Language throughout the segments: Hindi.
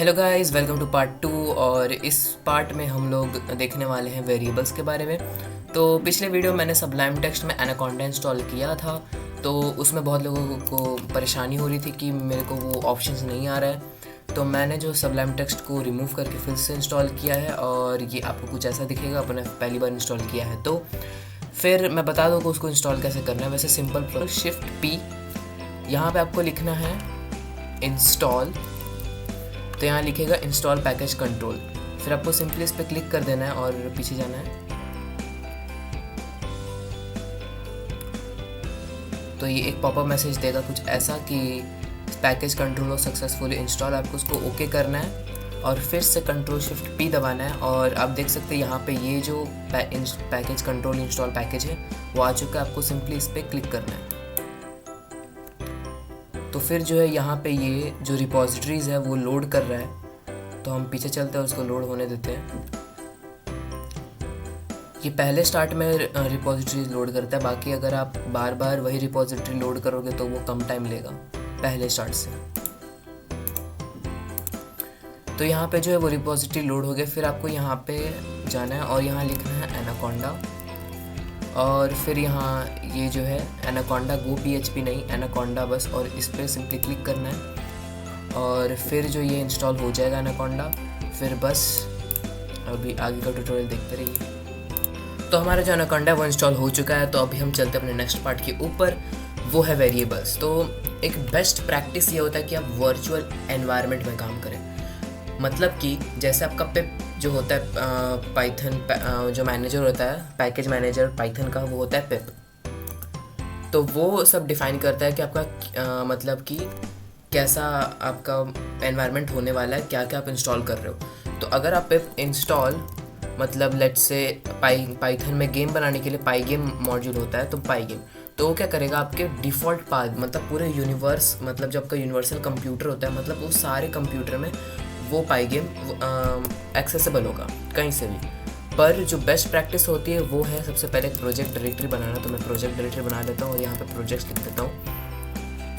Hello guys, welcome to part 2। और इस पार्ट में हम लोग देखने वाले हैं वेरिएबल्स के बारे में। तो पिछले वीडियो मैंने सबलाइम टेक्स्ट में एनाकोंडा इंस्टॉल किया था, तो उसमें बहुत लोगों को परेशानी हो रही थी कि मेरे को वो ऑप्शंस नहीं आ रहा है। तो मैंने जो सबलाइम टेक्स्ट को रिमूव करके फिर से इंस्टॉल किया है और ये आपको कुछ ऐसा दिखेगा। अपने पहली बार इंस्टॉल किया है तो फिर मैं बता दूँ कि उसको इंस्टॉल कैसे करना है। वैसे सिंपल शिफ्ट पी, यहाँ पे आपको लिखना है इंस्टॉल। तो यहाँ लिखेगा इंस्टॉल पैकेज कंट्रोल, फिर आपको सिंपली इस पर क्लिक कर देना है और पीछे जाना है। तो ये एक पॉपअप मैसेज देगा कुछ ऐसा कि पैकेज कंट्रोल सक्सेसफुली इंस्टॉल। आपको उसको ओके करना है और फिर से कंट्रोल शिफ्ट पी दबाना है। और आप देख सकते हैं यहाँ पे ये जो पैकेज कंट्रोल इंस्टॉल पैकेज है वो आ चुका है। आपको सिंपली इस पर क्लिक करना है। तो फिर जो है यहाँ पे ये जो रिपोजिटरीज है वो लोड कर रहा है। तो हम पीछे चलते हैं, उसको लोड होने देते हैं। ये पहले स्टार्ट में रिपोजिटरीज लोड करता है, बाकी अगर आप बार बार वही रिपोजिटरी लोड करोगे तो वो कम टाइम लेगा पहले स्टार्ट से। तो यहाँ पे जो है वो रिपोजिटरी लोड हो गया। फिर आपको यहाँ पे जाना है और यहाँ लिखना है एनाकोंडा। और फिर यहाँ ये जो है एनाकोंडा गो PHP नहीं, एनाकोंडा बस, और इस पर सिंपली क्लिक करना है और फिर जो ये इंस्टॉल हो जाएगा एनाकोंडा। फिर बस अभी आगे का ट्यूटोरियल देखते रहिए। तो हमारा जो एनाकोंडा है वो इंस्टॉल हो चुका है। तो अभी हम चलते हैं अपने नेक्स्ट पार्ट के ऊपर, वो है वेरिएबल्स। तो एक बेस्ट प्रैक्टिस ये होता है कि आप वर्चुअल एनवायरनमेंट में काम करें। मतलब कि जैसे आपका पिप जो होता है पाइथन जो मैनेजर होता है, पैकेज मैनेजर पाइथन का, वो होता है पिप। तो वो सब डिफाइन करता है कि आपका मतलब कि कैसा आपका एनवायरनमेंट होने वाला है, क्या क्या आप इंस्टॉल कर रहे हो। तो अगर आप पिप इंस्टॉल मतलब लेट्स से पाइथन में गेम बनाने के लिए पाई गेम मॉड्यूल होता है, तो पाई गेम, तो वो क्या करेगा आपके डिफ़ॉल्ट पाथ मतलब पूरे यूनिवर्स, मतलब जो आपका यूनिवर्सल कंप्यूटर होता है, मतलब वो सारे कंप्यूटर में वो पाई गेम एक्सेसिबल होगा कहीं से भी। पर जो बेस्ट प्रैक्टिस होती है वो है सबसे पहले एक प्रोजेक्ट डायरेक्टरी बनाना। तो मैं प्रोजेक्ट डायरेक्टरी बना देता हूँ और यहाँ पे प्रोजेक्ट्स लिख देता हूँ।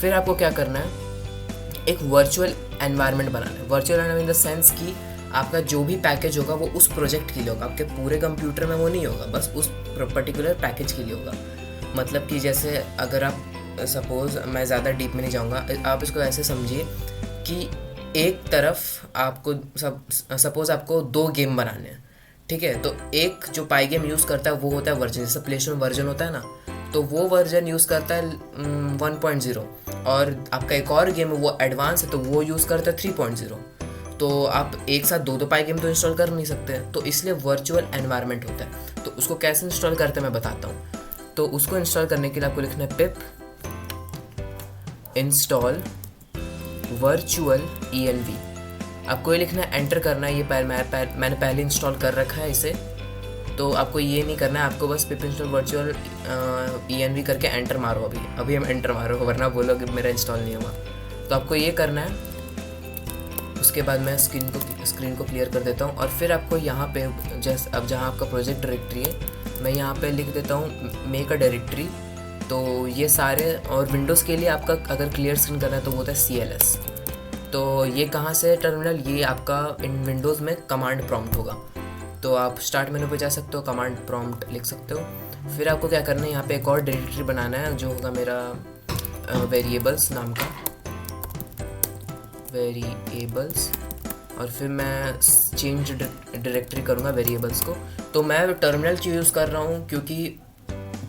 फिर आपको क्या करना है, एक वर्चुअल एनवायरनमेंट बनाना है। Virtual environment in the sense कि आपका जो भी पैकेज होगा वो उस प्रोजेक्ट के लिए होगा, आपके पूरे कंप्यूटर में वो नहीं होगा, बस उस पर्टिकुलर पैकेज के लिए होगा। मतलब कि जैसे अगर आप सपोज़, मैं ज़्यादा डीप में नहीं जाऊँगा, आप इसको ऐसे समझिए कि एक तरफ आपको सपोज़ आपको 2 गेम बनाने हैं, ठीक है। तो एक जो पाई गेम यूज़ करता है वो होता है वर्जन, जैसे प्ले स्टोर वर्जन होता है ना, तो वो वर्जन यूज़ करता है 1.0। और आपका एक और गेम है वो एडवांस है, तो वो यूज़ करता है 3.0। तो आप एक साथ दो पाई गेम तो इंस्टॉल कर नहीं सकते, तो इसलिए वर्चुअल एनवायरनमेंट होता है। तो उसको कैसे इंस्टॉल करते हैं मैं बताता हूँ। तो उसको इंस्टॉल करने के लिए आपको लिखना है पिप इंस्टॉल वर्चुअल env। आपको ये लिखना है, एंटर करना है। ये मैंने पहले इंस्टॉल कर रखा है इसे, तो आपको ये नहीं करना है। आपको बस पिप इंस्टॉल वर्चुअल env करके एंटर मारो। अभी हम एंटर मारो, वरना बोलोगे मेरा इंस्टॉल नहीं हुआ। तो आपको ये करना है। उसके बाद मैं स्क्रीन को क्लियर कर देता हूँ और फिर आपको यहाँ पे जैसे अब जहाँ आपका प्रोजेक्ट डायरेक्टरी है, मैं यहाँ पे लिख देता हूँ मेक अ डायरेक्टरी। तो ये सारे, और विंडोज़ के लिए आपका अगर क्लियर स्क्रीन करना है तो वो होता है CLS। तो ये कहाँ से टर्मिनल, ये आपका इन विंडोज़ में कमांड प्रॉम्प्ट होगा। तो आप स्टार्ट मेनू पे जा सकते हो, कमांड प्रॉम्प्ट लिख सकते हो। फिर आपको क्या करना है, यहाँ पे एक और डायरेक्टरी बनाना है जो होगा मेरा वेरिएबल्स नाम का, वेरिएबल्स। और फिर मैं चेंज डायरेक्टरी करूँगा वेरिएबल्स को। तो मैं टर्मिनल क्यों यूज़ कर रहा हूँ, क्योंकि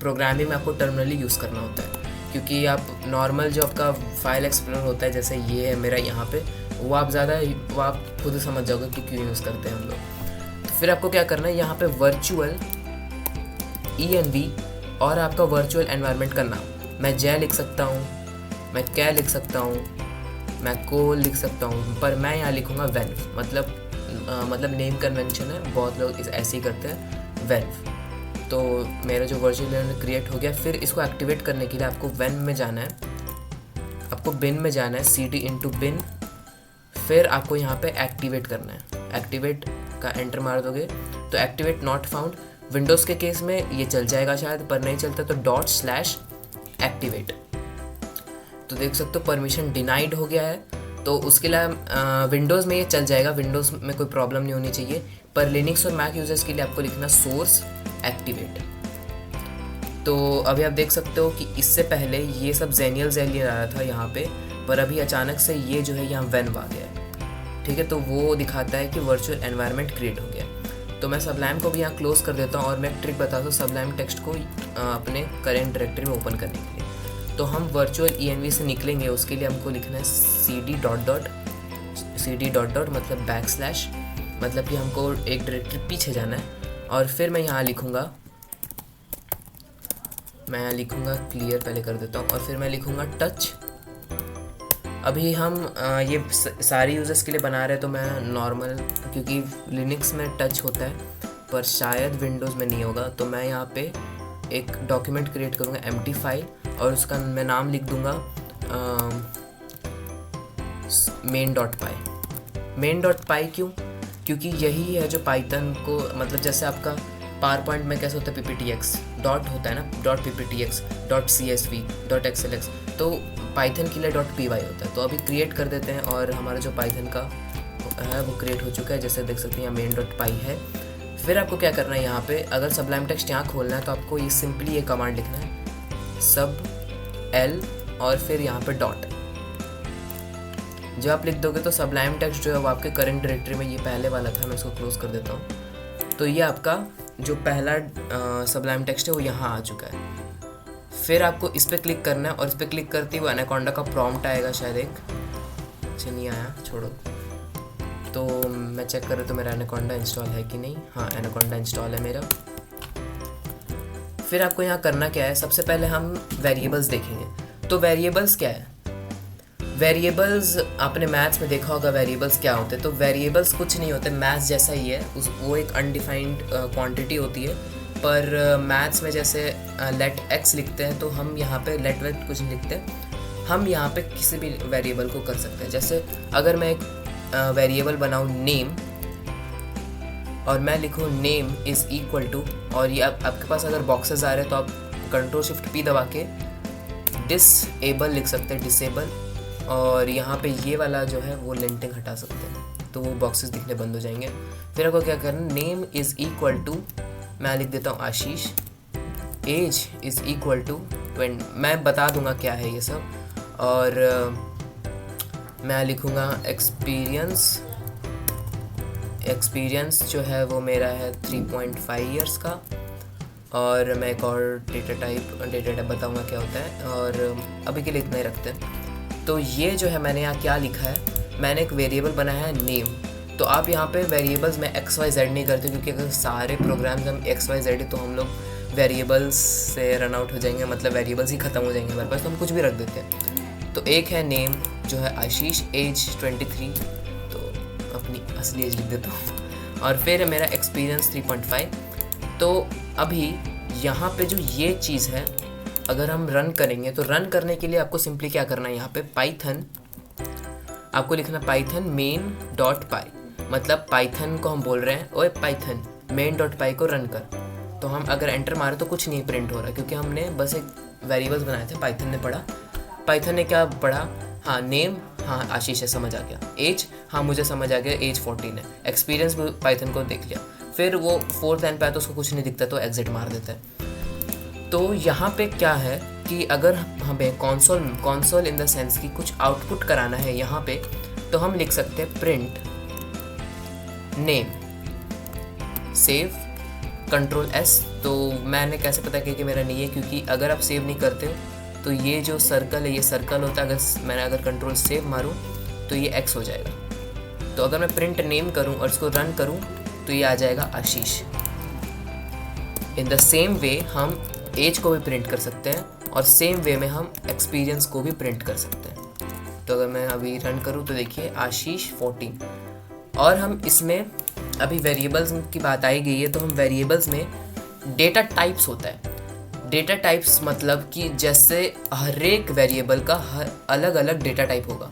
प्रोग्रामिंग में आपको टर्मिनल ही यूज़ करना होता है। क्योंकि आप नॉर्मल जो आपका फाइल एक्सप्लोरर होता है, जैसे ये है मेरा यहाँ पे, वो आप खुद समझ जाओगे कि क्यों यूज़ करते हैं हम लोग। तो फिर आपको क्या करना है, यहाँ पे वर्चुअल env और आपका वर्चुअल एनवायरनमेंट का नाम, मैं जय लिख सकता हूँ, मैं क्या लिख सकता हूँ, मैं को लिख सकता हूँ, पर मैं यहाँ लिखूँगा वेन्व। मतलब नेम कन्वेंशन है, बहुत लोग ऐसे ही करते हैं, वेन्व। तो मेरा जो वर्चुअल एनवायरनमेंट क्रिएट हो गया। फिर इसको एक्टिवेट करने के लिए आपको वेन में जाना है, आपको बिन में जाना है, cd into bin। फिर आपको यहाँ पे एक्टिवेट करना है। एक्टिवेट का एंटर मार दोगे तो एक्टिवेट नॉट फाउंड, विंडोज़ के केस में ये चल जाएगा शायद, पर नहीं चलता तो ./activate। तो देख सकते हो परमिशन डिनाइड हो गया है। तो उसके लिए विंडोज़ में ये चल जाएगा, विंडोज़ में कोई प्रॉब्लम नहीं होनी चाहिए, पर लिनक्स और मैक यूज़र्स के लिए आपको लिखना सोर्स एक्टिवेट। तो अभी आप देख सकते हो कि इससे पहले ये सब जेनियल आ रहा था यहाँ पे, पर अभी अचानक से ये जो है यहाँ वेनव आ गया है, ठीक है। तो वो दिखाता है कि वर्चुअल एनवायरनमेंट क्रिएट हो गया। तो मैं सबलाइम को भी यहाँ क्लोज कर देता हूँ और मैं एक ट्रिक बताता हूँ सबलाइम टेक्स्ट को अपने करेंट डायरेक्टरी में ओपन करने के लिए। तो हम वर्चुअल ENV से निकलेंगे, उसके लिए हमको लिखना है cd डॉट डॉट मतलब बैकस्लैश, मतलब कि हमको एक डायरेक्टरी पीछे जाना है। और फिर मैं यहाँ लिखूँगा क्लियर, पहले कर देता हूँ, और फिर मैं लिखूँगा टच। अभी हम ये सारे यूज़र्स के लिए बना रहे हैं, तो मैं नॉर्मल, क्योंकि लिनक्स में टच होता है पर शायद विंडोज़ में नहीं होगा, तो मैं यहाँ पे एक डॉक्यूमेंट क्रिएट करूँगा एम्प्टी फाइल, और उसका मैं नाम लिख दूँगा main.py। क्यों? क्योंकि यही है जो पाइथन को, मतलब जैसे आपका पावर पॉइंट में कैसे होता है PPTX डॉट होता है ना, .pptx .csv .xlx, तो पाइथन के लिए .py होता है। तो अभी क्रिएट कर देते हैं, और हमारा जो पाइथन का है वो क्रिएट हो चुका है, जैसे देख सकते हैं यहाँ main.py है। फिर आपको क्या करना है, यहाँ पे अगर सबलाइम टेक्स्ट यहाँ खोलना है तो आपको ये सिंपली ये कमांड लिखना है सब l, और फिर यहाँ पे डॉट। जब आप लिख दोगे तो सबलाइम टेक्स्ट जो है वो आपके करंट डायरेक्टरी में, ये पहले वाला था, मैं इसको क्लोज कर देता हूँ। तो ये आपका जो पहला सबलाइम टेक्स्ट है वो यहाँ आ चुका है। फिर आपको इस पर क्लिक करना है, और इस पर क्लिक करते हुए एनाकोंडा का प्रॉम्प्ट आएगा शायद एक, अच्छा नहीं आया, छोड़ो। तो मैं चेक कर रहा हूँ तो मेरा एनाकोंडा इंस्टॉल है कि नहीं। हाँ, एनाकोंडा इंस्टॉल है मेरा। फिर आपको यहाँ करना क्या है, सबसे पहले हम वेरिएबल्स देखेंगे। तो वेरिएबल्स क्या है, वेरिएबल्स आपने मैथ्स में देखा होगा वेरिएबल्स क्या होते हैं। तो वेरिएबल्स कुछ नहीं होते, मैथ्स जैसा ही है, वो एक अनडिफाइंड क्वांटिटी होती है। पर मैथ्स में जैसे लेट x लिखते हैं, तो हम यहाँ पे लेट वेट कुछ नहीं लिखते, हम यहाँ पे किसी भी वेरिएबल को कर सकते हैं। जैसे अगर मैं एक वेरिएबल बनाऊँ नेम, और मैं लिखूँ नेम इज़ इक्वल टू, और ये आपके पास अगर बॉक्सेस आ रहे हैं तो आप Ctrl+Shift+P दबा के डिसेबल लिख सकते हैं, डिसेबल, और यहाँ पे ये वाला जो है वो लिंटिंग हटा सकते हैं, तो वो बॉक्सेस दिखने बंद हो जाएंगे। फिर आपको क्या करना, नेम इज़ इक्वल टू, मैं लिख देता हूँ आशीष, एज इज़ इक्वल टू 20, मैं बता दूंगा क्या है ये सब, और मैं लिखूँगा एक्सपीरियंस जो है वो मेरा है 3.5 ईयर्स का, और मैं एक और डेटा टाइप बताऊँगा क्या होता है, और अभी के लिए इतना ही रखते हैं। तो ये जो है मैंने यहाँ क्या लिखा है, मैंने एक वेरिएबल बनाया है नेम। तो आप यहाँ पे वेरिएबल्स में XYZ नहीं करते, क्योंकि अगर सारे प्रोग्राम्स हम XYZ तो हम लोग वेरिएबल्स से रन आउट हो जाएंगे, मतलब वेरिएबल्स ही ख़त्म हो जाएंगे हमारे पास, तो हम कुछ भी रख देते हैं। तो एक है नेम जो है आशीष, एज 23, तो अपनी असली एज लिख देता हूँ, और फिर है मेरा एक्सपीरियंस 3.5। तो अभी यहाँ पे जो ये चीज़ है, अगर हम रन करेंगे तो रन करने के लिए आपको सिंपली क्या करना है, यहाँ पे पाइथन, आपको लिखना पाइथन main.py, मतलब पाइथन को हम बोल रहे हैं ओए पाइथन main.py को रन कर। तो हम अगर एंटर मारे तो कुछ नहीं प्रिंट हो रहा, क्योंकि हमने बस एक वेरिएबल्स बनाए थे, पाइथन ने पढ़ा। पाइथन ने क्या पढ़ा, हाँ नेम, हाँ आशीष है, समझ आ गया। एज, हाँ मुझे समझ आ गया, एज 14 है। एक्सपीरियंस भी पाइथन को देख लिया। फिर वो 4th लाइन पे आया तो उसको कुछ नहीं दिखता, तो एग्जिट मार देता है। तो यहाँ पे क्या है कि अगर हमें कॉन्सोल इन द सेंस कि कुछ आउटपुट कराना है यहाँ पे, तो हम लिख सकते हैं प्रिंट नेम, सेव, Ctrl+S। तो मैंने कैसे पता किया कि मेरा नहीं है, क्योंकि अगर आप सेव नहीं करते हो तो ये जो सर्कल है ये सर्कल होता है, अगर कंट्रोल सेव मारूँ तो ये X हो जाएगा। तो अगर मैं प्रिंट नेम करूँ और इसको रन करूँ तो ये आ जाएगा आशीष। इन द सेम वे हम एज को भी प्रिंट कर सकते हैं, और सेम वे में हम एक्सपीरियंस को भी प्रिंट कर सकते हैं। तो अगर मैं अभी रन करूँ तो देखिए आशीष 14। और हम इसमें अभी वेरिएबल्स की बात आई गई है, तो हम वेरिएबल्स में डेटा टाइप्स होता है। डेटा टाइप्स मतलब कि जैसे हर एक वेरिएबल का हर अलग अलग डेटा टाइप होगा।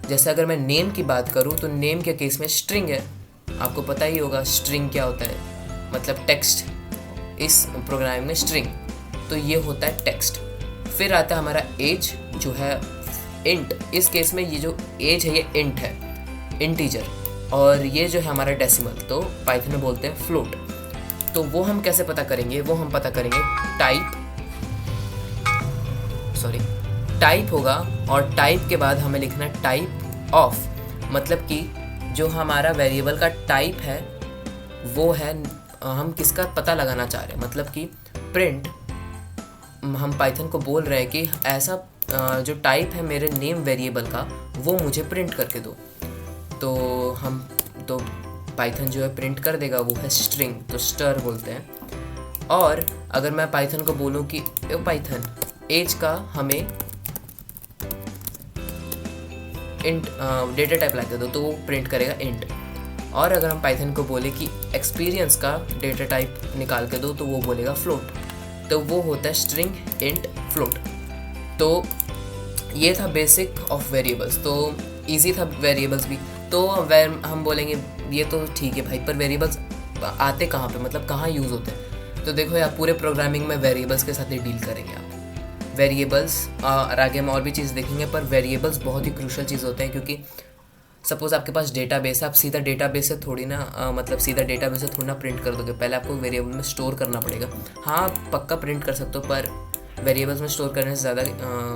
जैसे अगर मैं नेम की बात करूँ तो नेम के केस में स्ट्रिंग है, आपको पता ही होगा स्ट्रिंग क्या होता है, मतलब टेक्स्ट। इस प्रोग्राम में स्ट्रिंग, तो ये होता है टेक्स्ट। फिर आता है हमारा एज जो है इंट, इस केस में ये जो एज है ये इंट है, इंटीजर, और ये जो है हमारा डेसिमल, तो पाइथन में बोलते हैं फ्लोट। तो वो हम कैसे पता करेंगे, वो हम पता करेंगे टाइप होगा, और टाइप के बाद हमें लिखना है टाइप ऑफ, मतलब कि जो हमारा वेरिएबल का टाइप है वो है, हम किसका पता लगाना चाह रहे हैं, मतलब कि प्रिंट, हम पाइथन को बोल रहे हैं कि ऐसा जो टाइप है मेरे नेम वेरिएबल का वो मुझे प्रिंट करके दो। तो पाइथन जो है प्रिंट कर देगा वो है स्ट्रिंग, तो स्टर बोलते हैं। और अगर मैं पाइथन को बोलूँ कि पाइथन एज का हमें इंट डेटा टाइप ला के दो, तो वो प्रिंट करेगा इंट। और अगर हम पाइथन को बोले कि एक्सपीरियंस का डेटा टाइप निकाल के दो, तो वो बोलेगा फ्लोट, तो वो होता है स्ट्रिंग इंट फ्लोट। तो ये था बेसिक ऑफ वेरिएबल्स, तो इजी था वेरिएबल्स भी। तो हम बोलेंगे ये तो ठीक है भाई, पर वेरिएबल्स आते कहाँ पे, मतलब कहाँ यूज़ होते हैं। तो देखो यार, पूरे प्रोग्रामिंग में वेरिएबल्स के साथ ही डील करेंगे आप। वेरिएबल्स और आगे हम और भी चीज़ देखेंगे, पर वेरिएबल्स बहुत ही क्रूशल चीज़ होते हैं, क्योंकि सपोज़ आपके पास डेटाबेस है, आप सीधा डेटाबेस से थोड़ी ना मतलब सीधा डेटाबेस से थोड़ी ना प्रिंट कर दोगे, पहले आपको वेरिएबल में स्टोर करना पड़ेगा। हाँ, पक्का प्रिंट कर सकते हो, पर वेरिएबल्स में स्टोर करने से ज़्यादा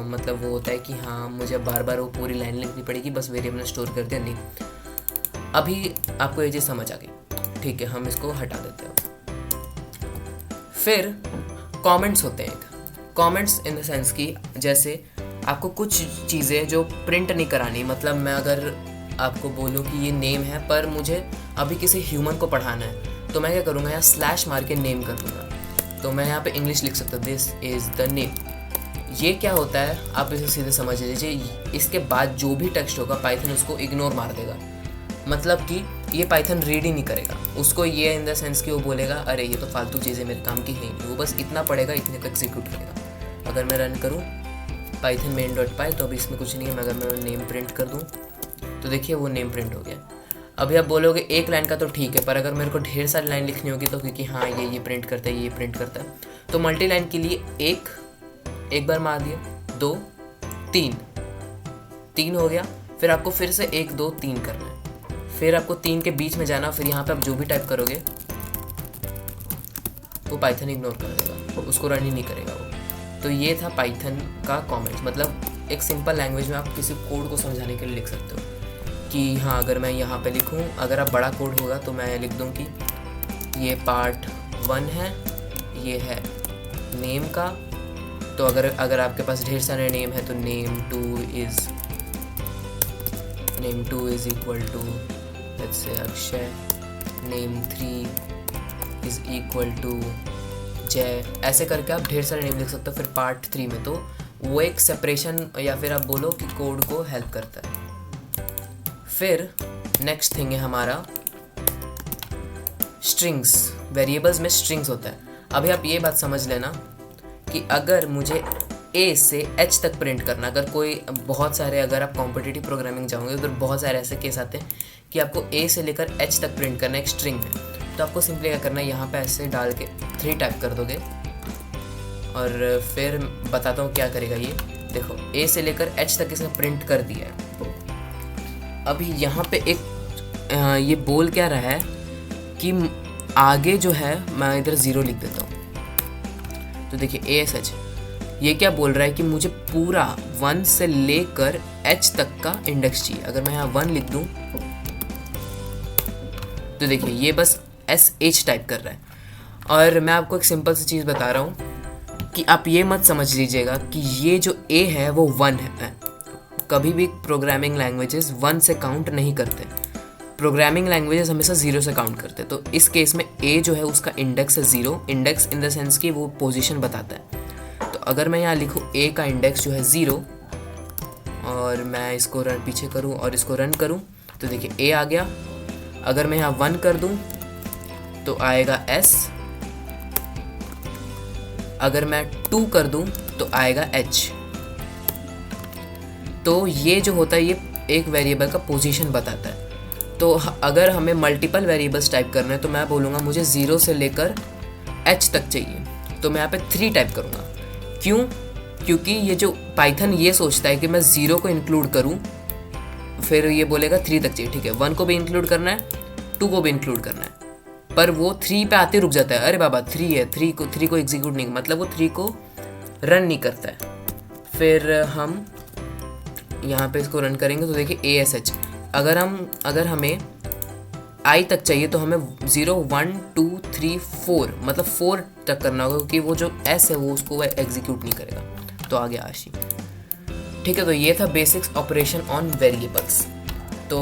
मतलब वो होता है कि हाँ मुझे बार बार वो पूरी लाइन लिखनी पड़ेगी, बस वेरिएबल में स्टोर कर दिया, नहीं। अभी आपको ये चीज़ समझ आ गई, ठीक है, हम इसको हटा देते हैं। फिर कमेंट्स होते हैं। कमेंट्स इन द सेंस कि जैसे आपको कुछ चीज़ें जो प्रिंट नहीं करानी, मतलब मैं अगर आपको बोलूँ कि ये नेम है पर मुझे अभी किसी ह्यूमन को पढ़ाना है, तो मैं क्या करूँगा, यहाँ स्लैश मार के नेम कर दूँगा। तो मैं यहाँ पे इंग्लिश लिख सकता हूँ, दिस इज़ द नेम। ये क्या होता है आप इसे सीधे समझ लीजिए, इसके बाद जो भी टेक्स्ट होगा पाइथन उसको इग्नोर मार देगा, मतलब कि ये पाइथन रीड ही नहीं करेगा उसको, ये इन द सेंस कि वो बोलेगा अरे ये तो फालतू चीज़ें मेरे काम की है नहीं, वो बस इतना पढ़ेगा, इतने तक एग्जीक्यूट करेगा। अगर मैं रन करूँ पाइथन main.py, तो अभी इसमें कुछ नहीं है, अगर मैं नेम प्रिंट कर दूँ तो देखिए वो नेम प्रिंट हो गया। अभी आप बोलोगे एक लाइन का तो ठीक है, पर अगर मेरे को ढेर सारी लाइन लिखनी होगी तो, क्योंकि हाँ ये प्रिंट करता है, ये प्रिंट करता है, तो मल्टी लाइन के लिए एक बार मार दिया, 2 3 हो गया। फिर आपको फिर से 1 2 3 करना है, फिर आपको 3 के बीच में जाना, फिर यहाँ पे आप जो भी टाइप करोगे वो पाइथन इग्नोर कर देगा, उसको रन ही नहीं करेगा वो। तो ये था पाइथन का कमेंट्स, मतलब एक सिंपल लैंग्वेज में आप किसी कोड को समझाने के लिए लिख सकते हो कि हाँ अगर मैं यहाँ पे लिखूँ, अगर आप बड़ा कोड होगा तो मैं लिख दूँ कि ये पार्ट 1 है, ये है नेम का, तो अगर आपके पास ढेर सारे नेम है तो name 2 is equal to let's say Akshay, name 3 is equal to Jay, ऐसे करके आप ढेर सारे नेम लिख सकते हो। फिर पार्ट 3 में तो वो एक सेपरेशन या फिर आप बोलो कि कोड को हेल्प करता है। फिर नेक्स्ट थिंग है हमारा स्ट्रिंग्स। वेरिएबल्स में स्ट्रिंग्स होता है। अभी आप ये बात समझ लेना कि अगर मुझे ए से एच तक प्रिंट करना, अगर कोई बहुत सारे, अगर आप कॉम्पिटिटिव प्रोग्रामिंग जाओगे तो बहुत सारे ऐसे केस आते हैं कि आपको ए से लेकर एच तक प्रिंट करना है एक स्ट्रिंग में, तो आपको सिंपली क्या करना है, यहाँ पे ऐसे डाल के 3 टाइप कर दोगे और फिर बताता हूँ क्या करेगा ये। देखो ए से लेकर एच तक इसने प्रिंट कर दिया है। अभी यहाँ पे एक ये बोल क्या रहा है कि आगे जो है, मैं इधर 0 लिख देता हूँ, तो देखिए ASH ये क्या बोल रहा है कि मुझे पूरा 1 से लेकर H तक का इंडेक्स चाहिए। अगर मैं यहाँ 1 लिख दूँ तो देखिए ये बस SH टाइप कर रहा है। और मैं आपको एक सिंपल सी चीज़ बता रहा हूँ कि आप ये मत समझ लीजिएगा कि ये जो A है वो 1 है। कभी भी प्रोग्रामिंग लैंग्वेजेस 1 से काउंट नहीं करते, प्रोग्रामिंग लैंग्वेजेस हमेशा 0 से काउंट करते। तो इस केस में A जो है उसका इंडेक्स है 0, इंडेक्स इन द सेंस कि वो पोजीशन बताता है। तो अगर मैं यहाँ लिखूँ A का इंडेक्स जो है 0 और मैं इसको पीछे करूँ और इसको रन करूँ तो देखिए A आ गया। अगर मैं यहाँ 1 कर दूँ तो आएगा S, अगर मैं 2 कर दूँ तो आएगा H। तो ये जो होता है ये एक वेरिएबल का पोजीशन बताता है। तो अगर हमें मल्टीपल वेरिएबल्स टाइप करना है तो मैं बोलूँगा मुझे 0 से लेकर H तक चाहिए, तो मैं यहाँ पे 3 टाइप करूँगा। क्यों? क्योंकि ये जो पाइथन ये सोचता है कि मैं 0 को इंक्लूड करूँ, फिर ये बोलेगा 3 तक चाहिए, ठीक है, 1 को भी इंक्लूड करना है, 2 को भी इंक्लूड करना है, पर वो 3 पे आते रुक जाता है। अरे बाबा 3 है, 3 को एग्जीक्यूट नहीं, मतलब वो 3 को रन नहीं करता है। फिर हम यहाँ पे इसको रन करेंगे तो देखिए ASH, अगर हमें I तक चाहिए तो हमें 0 1 2 3 4 मतलब 4 तक करना होगा, क्योंकि वो जो S है वो उसको वह एग्जीक्यूट नहीं करेगा। तो आ गया आशी। ठीक है, तो ये था बेसिक्स ऑपरेशन ऑन वेरिएबल्स। तो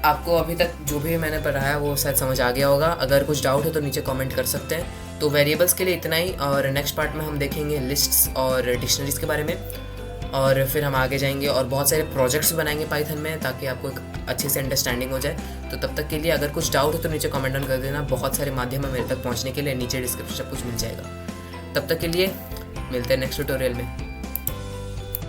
आपको अभी तक जो भी मैंने पढ़ाया वो शायद समझ आ गया होगा। अगर कुछ डाउट है तो नीचे कमेंट कर सकते हैं। तो वेरिएबल्स के लिए इतना ही, और नेक्स्ट पार्ट में हम देखेंगे लिस्ट्स और डिक्शनरीज के बारे में, और फिर हम आगे जाएंगे और बहुत सारे प्रोजेक्ट्स बनाएंगे पाइथन में, ताकि आपको एक अच्छे से अंडरस्टैंडिंग हो जाए। तो तब तक के लिए अगर कुछ डाउट है तो नीचे कमेंट डाउन कर देना। बहुत सारे माध्यम है मेरे तक पहुंचने के लिए, नीचे डिस्क्रिप्शन सब कुछ मिल जाएगा। तब तक के लिए मिलते हैं नेक्स्ट ट्यूटोरियल में।